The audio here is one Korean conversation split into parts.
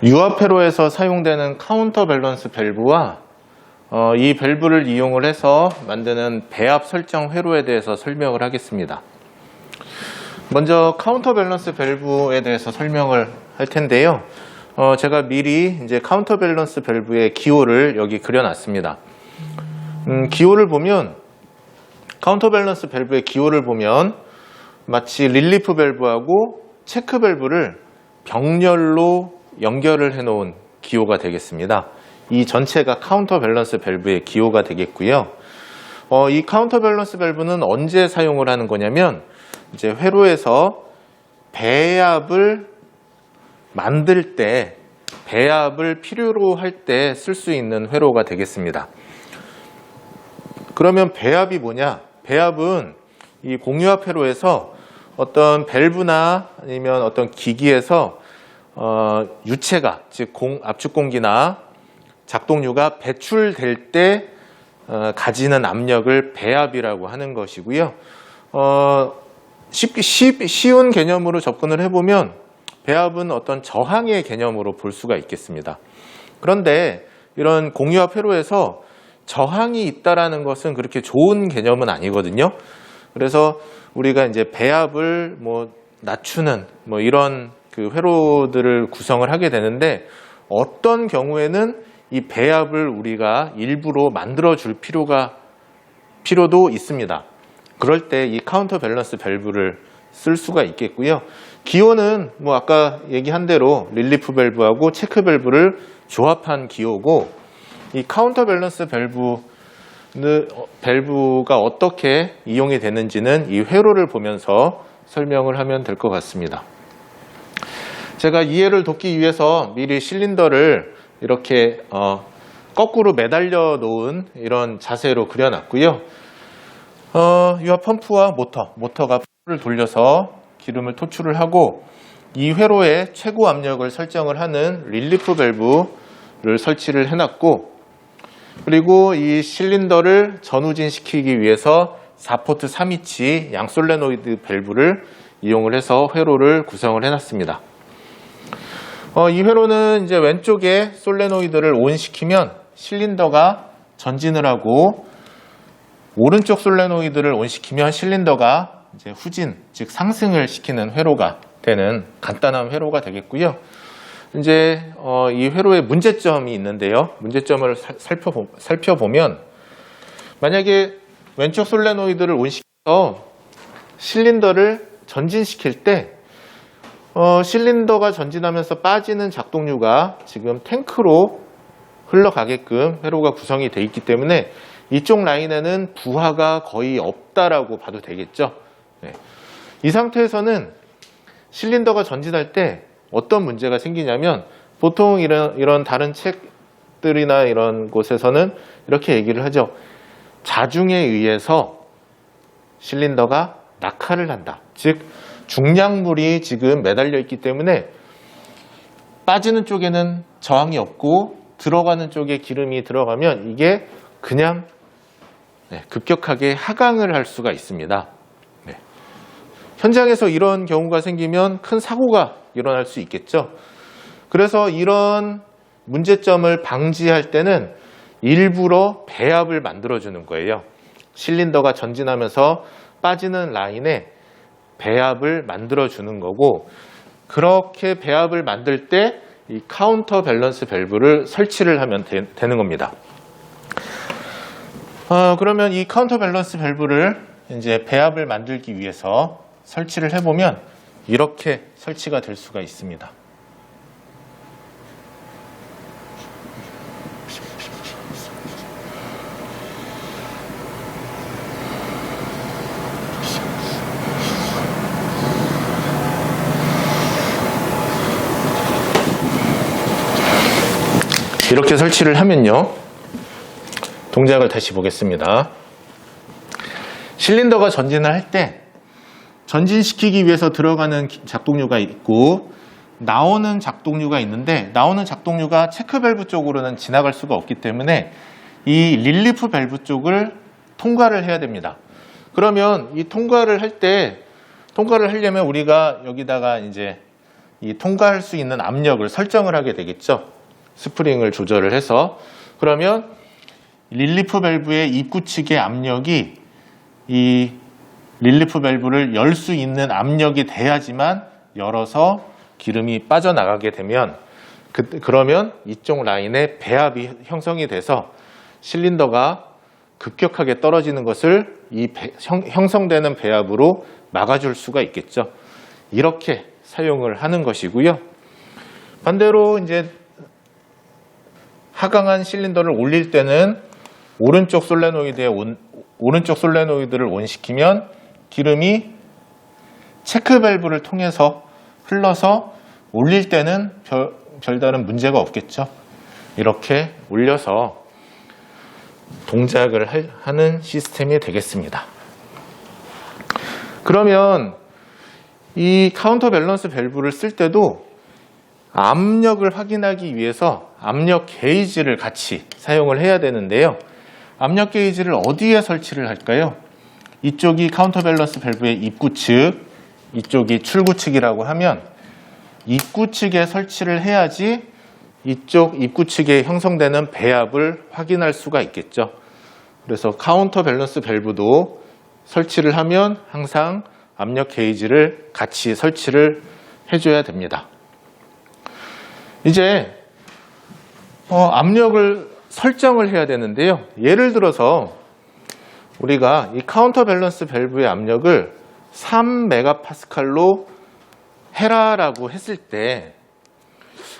유압 회로에서 사용되는 카운터 밸런스 밸브와 이 밸브를 이용을 해서 만드는 배압 설정 회로에 대해서 설명을 하겠습니다. 먼저 카운터 밸런스 밸브에 대해서 설명을 할 텐데요. 제가 미리 이제 카운터 밸런스 밸브의 기호를 여기 그려놨습니다. 기호를 보면 카운터 밸런스 밸브의 기호를 보면 마치 릴리프 밸브하고 체크 밸브를 병렬로 연결을 해놓은 기호가 되겠습니다. 이 전체가 카운터 밸런스 밸브의 기호가 되겠고요. 이 카운터 밸런스 밸브는 언제 사용을 하는 거냐면 이제 회로에서 배압을 만들 때, 배압을 필요로 할 때 쓸 수 있는 회로가 되겠습니다. 그러면 배압이 뭐냐? 배압은 이 공유압 회로에서 어떤 밸브나 아니면 어떤 기기에서 유체가, 즉 압축공기나 작동류가 배출될 때 가지는 압력을 배압이라고 하는 것이고요. 쉬운 개념으로 접근을 해보면 배압은 어떤 저항의 개념으로 볼 수가 있겠습니다. 그런데 이런 공유압 회로에서 저항이 있다라는 것은 그렇게 좋은 개념은 아니거든요. 그래서 우리가 이제 배압을 낮추는 이런 그 회로들을 구성을 하게 되는데 어떤 경우에는 이 배압을 우리가 일부러 만들어 줄 필요도 있습니다. 그럴 때 이 카운터 밸런스 밸브를 쓸 수가 있겠고요. 기호는 아까 얘기한 대로 릴리프 밸브하고 체크 밸브를 조합한 기호고, 이 카운터 밸런스 밸브가 어떻게 이용이 되는지는 이 회로를 보면서 설명을 하면 될 것 같습니다. 제가 이해를 돕기 위해서 미리 실린더를 이렇게 거꾸로 매달려 놓은 이런 자세로 그려놨고요. 유압 펌프와 모터가 펌프를 돌려서 기름을 토출을 하고 이 회로에 최고 압력을 설정을 하는 릴리프 밸브를 설치를 해놨고, 그리고 이 실린더를 전후진시키기 위해서 4포트 3위치 양솔레노이드 밸브를 이용을 해서 회로를 구성을 해놨습니다. 이 회로는 이제 왼쪽에 솔레노이드를 온시키면 실린더가 전진을 하고, 오른쪽 솔레노이드를 온시키면 실린더가 이제 후진, 즉 상승을 시키는 회로가 되는 간단한 회로가 되겠고요. 이제 이 회로에 문제점이 있는데요. 문제점을 살펴보면 만약에 왼쪽 솔레노이드를 온시켜서 실린더를 전진시킬 때 실린더가 전진하면서 빠지는 작동류가 지금 탱크로 흘러가게끔 회로가 구성이 되어 있기 때문에 이쪽 라인에는 부하가 거의 없다라고 봐도 되겠죠. 네. 이 상태에서는 실린더가 전진할 때 어떤 문제가 생기냐면, 보통 이런 다른 책들이나 이런 곳에서는 이렇게 얘기를 하죠. 자중에 의해서 실린더가 낙하를 한다. 즉 중량물이 지금 매달려 있기 때문에 빠지는 쪽에는 저항이 없고 들어가는 쪽에 기름이 들어가면 이게 그냥 급격하게 하강을 할 수가 있습니다. 네. 현장에서 이런 경우가 생기면 큰 사고가 일어날 수 있겠죠. 그래서 이런 문제점을 방지할 때는 일부러 배압을 만들어주는 거예요. 실린더가 전진하면서 빠지는 라인에 배압을 만들어주는 거고, 그렇게 배압을 만들 때 이 카운터 밸런스 밸브를 설치를 하면 되는 겁니다. 그러면 이 카운터 밸런스 밸브를 이제 배압을 만들기 위해서 설치를 해보면 이렇게 설치가 될 수가 있습니다. 이렇게 설치를 하면요, 동작을 다시 보겠습니다. 실린더가 전진을 할 때 전진시키기 위해서 들어가는 작동류가 있고 나오는 작동류가 있는데, 나오는 작동류가 체크 밸브 쪽으로는 지나갈 수가 없기 때문에 이 릴리프 밸브 쪽을 통과를 해야 됩니다. 그러면 이 통과를 하려면 우리가 여기다가 이제 이 통과할 수 있는 압력을 설정을 하게 되겠죠. 스프링을 조절을 해서. 그러면 릴리프 밸브의 입구 측의 압력이 이 릴리프 밸브를 열 수 있는 압력이 돼야지만 열어서 기름이 빠져나가게 되면 그러면 이쪽 라인에 배압이 형성이 돼서 실린더가 급격하게 떨어지는 것을 이 형성되는 배압으로 막아줄 수가 있겠죠. 이렇게 사용을 하는 것이고요. 반대로 이제 하강한 실린더를 올릴 때는 오른쪽 솔레노이드를 온시키면 기름이 체크 밸브를 통해서 흘러서 올릴 때는 별다른 문제가 없겠죠. 이렇게 올려서 동작을 하는 시스템이 되겠습니다. 그러면 이 카운터 밸런스 밸브를 쓸 때도 압력을 확인하기 위해서 압력 게이지를 같이 사용을 해야 되는데요. 압력 게이지를 어디에 설치를 할까요? 이쪽이 카운터 밸런스 밸브의 입구 측, 이쪽이 출구 측이라고 하면 입구 측에 설치를 해야지 이쪽 입구 측에 형성되는 배압을 확인할 수가 있겠죠. 그래서 카운터 밸런스 밸브도 설치를 하면 항상 압력 게이지를 같이 설치를 해줘야 됩니다. 이제 압력을 설정을 해야 되는데요. 예를 들어서 우리가 이 카운터 밸런스 밸브의 압력을 3메가파스칼로 해라라고 했을 때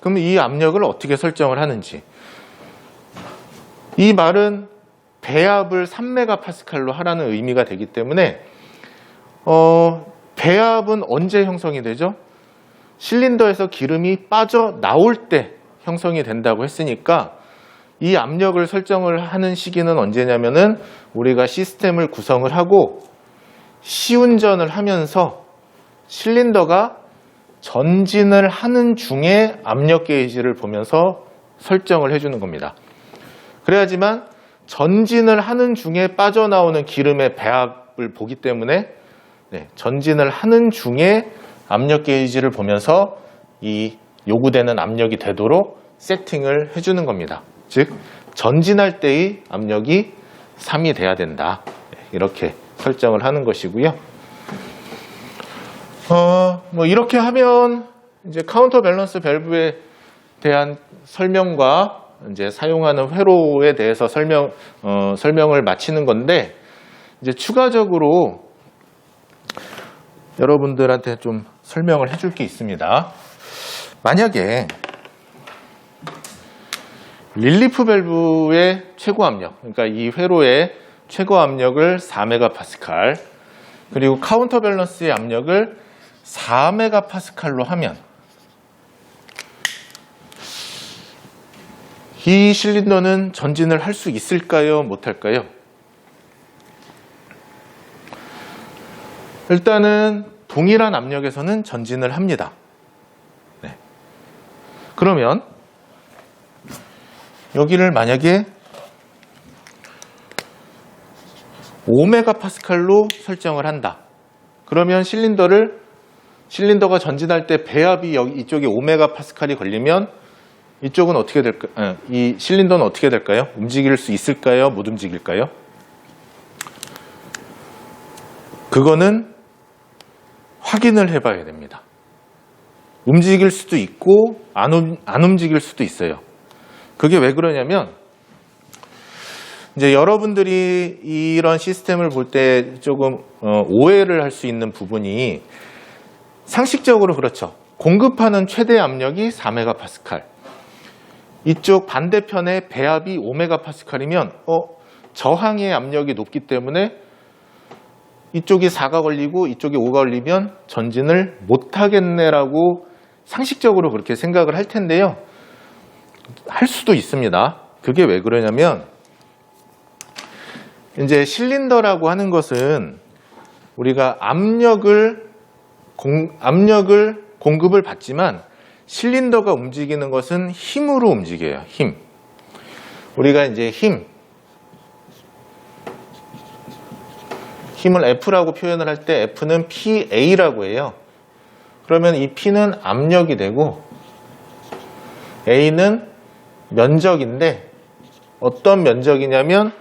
그럼 이 압력을 어떻게 설정을 하는지, 이 말은 배압을 3메가파스칼로 하라는 의미가 되기 때문에 배압은 언제 형성이 되죠? 실린더에서 기름이 빠져나올 때 형성이 된다고 했으니까 이 압력을 설정을 하는 시기는 언제냐면은 우리가 시스템을 구성을 하고 시운전을 하면서 실린더가 전진을 하는 중에 압력 게이지를 보면서 설정을 해주는 겁니다. 그래야지만 전진을 하는 중에 빠져나오는 기름의 배압을 보기 때문에 전진을 하는 중에 압력 게이지를 보면서 이 요구되는 압력이 되도록 세팅을 해주는 겁니다. 즉 전진할 때의 압력이 3이 돼야 된다. 이렇게 설정을 하는 것이고요. 이렇게 하면 이제 카운터 밸런스 밸브에 대한 설명과 이제 사용하는 회로에 대해서 설명을 마치는 건데, 이제 추가적으로 여러분들한테 좀 설명을 해줄 게 있습니다. 만약에 릴리프 밸브의 최고 압력, 그러니까 이 회로의 최고 압력을 4메가파스칼, 그리고 카운터 밸런스의 압력을 4메가파스칼로 하면 이 실린더는 전진을 할 수 있을까요? 못할까요? 일단은 동일한 압력에서는 전진을 합니다. 그러면 여기를 만약에 5메가파스칼로 설정을 한다. 그러면 실린더가 전진할 때 배압이 이쪽에 5메가파스칼이 걸리면 이쪽은 어떻게 될까요? 이 실린더는 어떻게 될까요? 움직일 수 있을까요? 못 움직일까요? 그거는 확인을 해봐야 됩니다. 움직일 수도 있고 안 움직일 수도 있어요. 그게 왜 그러냐면 이제 여러분들이 이런 시스템을 볼 때 조금 오해를 할 수 있는 부분이, 상식적으로 그렇죠. 공급하는 최대 압력이 4메가파스칼. 이쪽 반대편에 배압이 5메가파스칼이면 저항의 압력이 높기 때문에 이쪽이 4가 걸리고 이쪽이 5가 걸리면 전진을 못하겠네라고 상식적으로 그렇게 생각을 할 텐데요. 할 수도 있습니다. 그게 왜 그러냐면 이제 실린더라고 하는 것은 우리가 압력을 공급을 받지만 실린더가 움직이는 것은 힘으로 움직여요. 힘. 우리가 이제 힘을 F라고 표현을 할 때 F는 PA라고 해요. 그러면 이 P는 압력이 되고 A는 면적인데 어떤 면적이냐면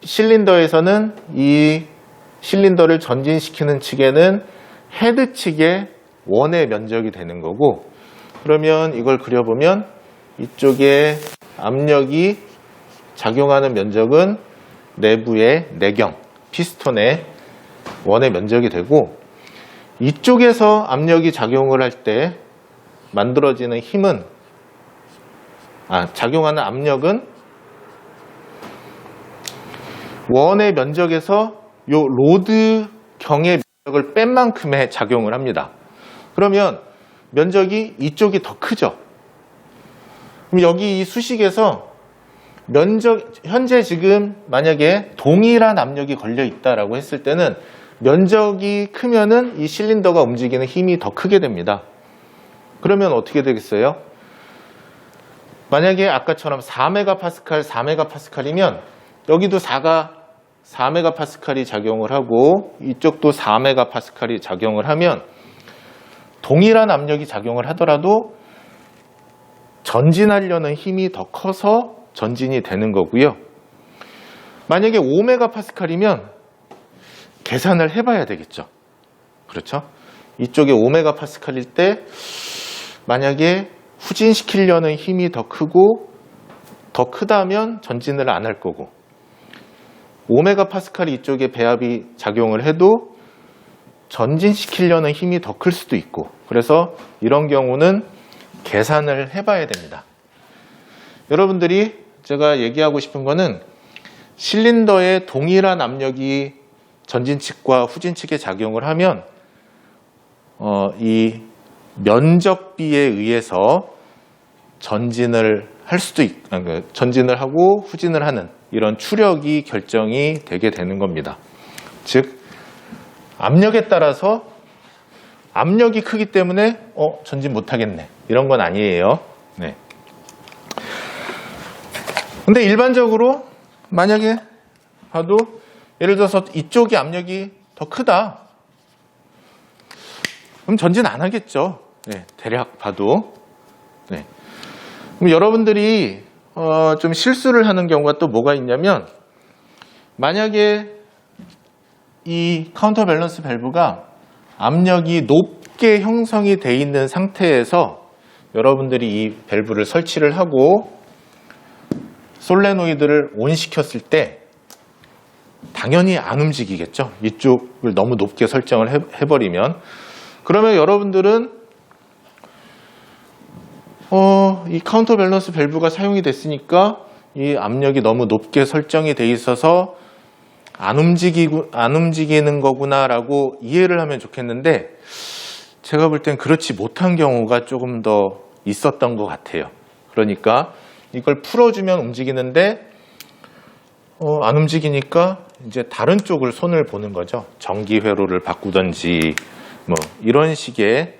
실린더에서는 이 실린더를 전진시키는 측에는 헤드 측의 원의 면적이 되는 거고, 그러면 이걸 그려보면 이쪽에 압력이 작용하는 면적은 내부의 내경, 피스톤의 원의 면적이 되고, 이쪽에서 압력이 작용을 할 때 만들어지는 힘은, 작용하는 압력은 원의 면적에서 요 로드경의 면적을 뺀 만큼의 작용을 합니다. 그러면 면적이 이쪽이 더 크죠. 그럼 여기 이 수식에서 현재 지금 만약에 동일한 압력이 걸려 있다라고 했을 때는 면적이 크면은 이 실린더가 움직이는 힘이 더 크게 됩니다. 그러면 어떻게 되겠어요? 만약에 아까처럼 4MPa 여기도 4MPa이 작용을 하고 이쪽도 4MPa이 작용을 하면 동일한 압력이 작용을 하더라도 전진하려는 힘이 더 커서 전진이 되는 거고요. 만약에 5MPa이면 계산을 해봐야 되겠죠. 그렇죠? 이쪽에 5MPa일 때 만약에 후진시키려는 힘이 더 크고 더 크다면 전진을 안 할 거고, 5MPa 이쪽에 배합이 작용을 해도 전진시키려는 힘이 더 클 수도 있고, 그래서 이런 경우는 계산을 해봐야 됩니다. 여러분들이 제가 얘기하고 싶은 거는 실린더에 동일한 압력이 전진측과 후진측에 작용을 하면 이 면적비에 의해서 전진을 하고 후진을 하는 이런 추력이 결정이 되게 되는 겁니다. 즉 압력에 따라서 압력이 크기 때문에 전진 못하겠네, 이런 건 아니에요. 네. 근데 일반적으로 만약에 봐도 예를 들어서 이쪽이 압력이 더 크다, 그럼 전진 안 하겠죠. 네, 대략 봐도. 네. 그럼 여러분들이 좀 실수를 하는 경우가 또 뭐가 있냐면, 만약에 이 카운터 밸런스 밸브가 압력이 높게 형성이 되어 있는 상태에서 여러분들이 이 밸브를 설치를 하고 솔레노이드를 온 시켰을 때 당연히 안 움직이겠죠. 이쪽을 너무 높게 설정을 해버리면. 그러면 여러분들은 이 카운터 밸런스 밸브가 사용이 됐으니까 이 압력이 너무 높게 설정이 돼 있어서 안 움직이는 거구나 라고 이해를 하면 좋겠는데, 제가 볼 땐 그렇지 못한 경우가 조금 더 있었던 것 같아요. 그러니까 이걸 풀어주면 움직이는데 안 움직이니까 이제 다른 쪽을 손을 보는 거죠. 전기 회로를 바꾸든지 뭐 이런 식의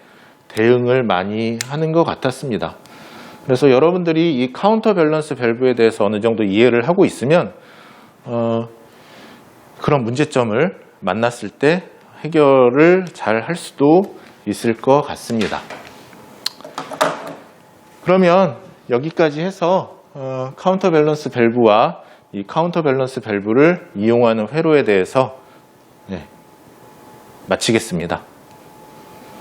대응을 많이 하는 것 같았습니다. 그래서 여러분들이 이 카운터 밸런스 밸브에 대해서 어느 정도 이해를 하고 있으면 그런 문제점을 만났을 때 해결을 잘 할 수도 있을 것 같습니다. 그러면 여기까지 해서 카운터 밸런스 밸브와 이 카운터 밸런스 밸브를 이용하는 회로에 대해서 마치겠습니다.